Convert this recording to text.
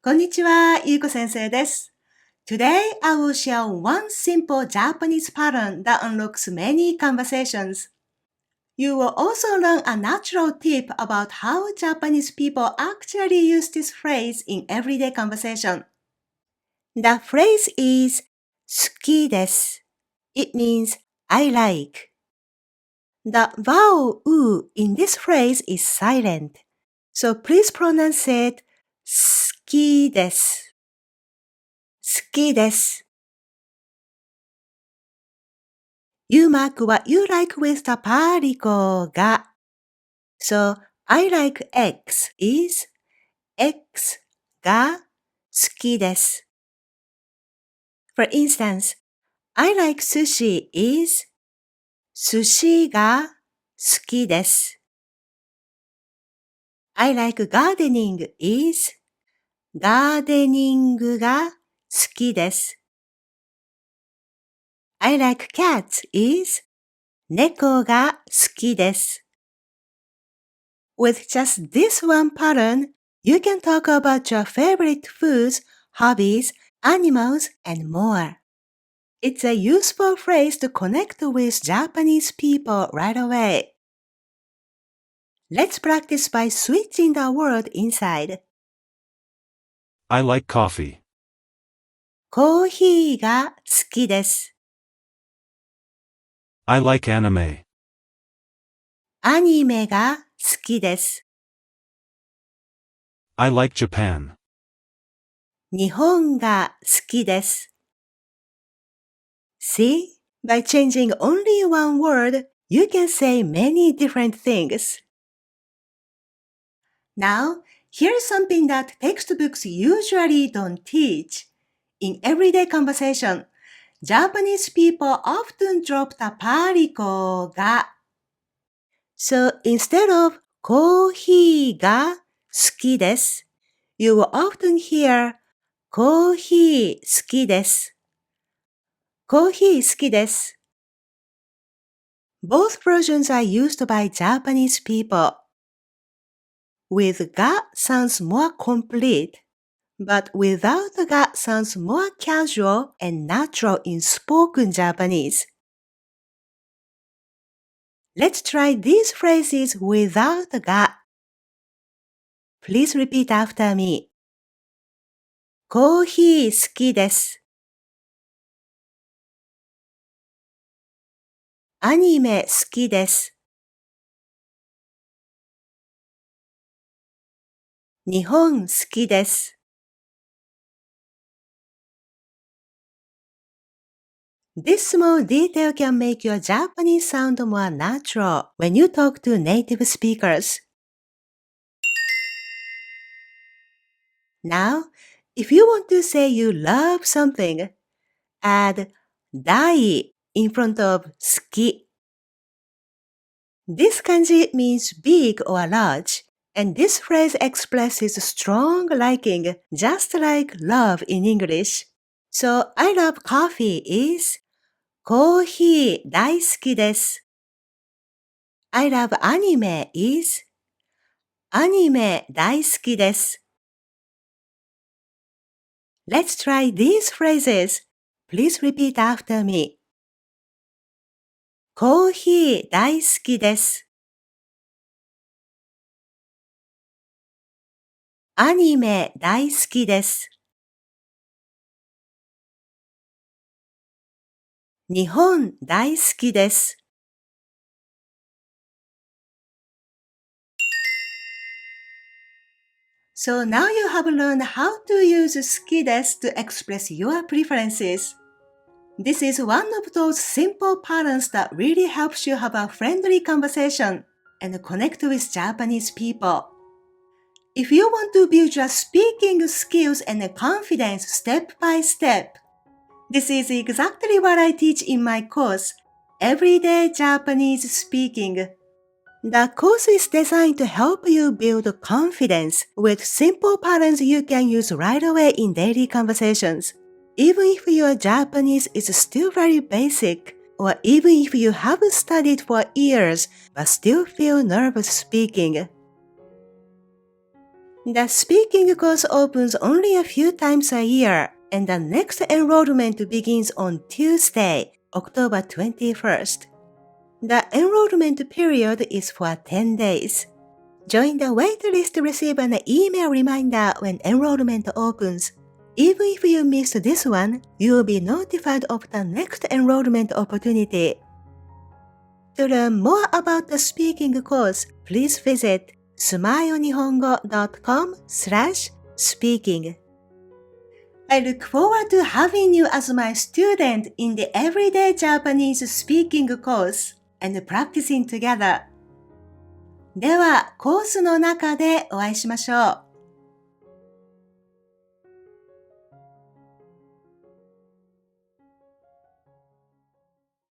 こんにちは、ゆうこ先生です。Today, I will share one simple Japanese pattern that unlocks many conversations. You will also learn a natural tip about how Japanese people actually use this phrase in everyday conversation. The phrase is 好きです. It means I like. The vowel u in this phrase is silent, so please pronounce it 好きです. 好きです. You mark what you like with the particle が. So, I like X is X が好きです. For instance, I like sushi is 寿司が好きです. I like gardening is ガーデニングが好きです. I like cats is 猫が好きです. With just this one pattern, you can talk about your favorite foods, hobbies, animals, and more. It's a useful phrase to connect with Japanese people right away. Let's practice by switching the word inside. I like coffee. コーヒーが好きです. I like anime. アニメが好きです. I like Japan. 日本が好きです. See? By changing only one word, you can say many different things. Now, here's something that textbooks usually don't teach. In everyday conversation, Japanese people often drop the particle が. So instead of コーヒーが好きです, you will often hear コーヒー好きです. コーヒー好きです. Both versions are used by Japanese people. With ga sounds more complete, but without the ga sounds more casual and natural in spoken Japanese. Let's try these phrases without the ga. Please repeat after me. コーヒー好きです。アニメ好きです。日本好きです。This small detail can make your Japanese sound more natural when you talk to native speakers. Now, if you want to say you love something, add 大 in front of 好き. This kanji means big or large, and this phrase expresses strong liking, just like love in English. So, I love coffee is コーヒー大好きです. I love anime is アニメ大好きです. Let's try these phrases. Please repeat after me. コーヒー大好きです。アニメ大好きです。日本大好きです。So now you have learned how to use 好きです to express your preferences. This is one of those simple patterns that really helps you have a friendly conversation and connect with Japanese people. If you want to build your speaking skills and confidence step by step, this is exactly what I teach in my course, Everyday Japanese Speaking. The course is designed to help you build confidence with simple patterns you can use right away in daily conversations. Even if your Japanese is still very basic, or even if you haven't studied for years but still feel nervous speaking. The speaking course opens only a few times a year, and the next enrollment begins on Tuesday, October 21st. The enrollment period is for 10 days. Join the waitlist to receive an email reminder when enrollment opens. Even if you missed this one, you will be notified of the next enrollment opportunity. To learn more about the speaking course, please visit smartnihongo.com/speaking. I look forward to having you as my student in the Everyday Japanese Speaking course and practicing together. では、コースの中でお会いしましょう。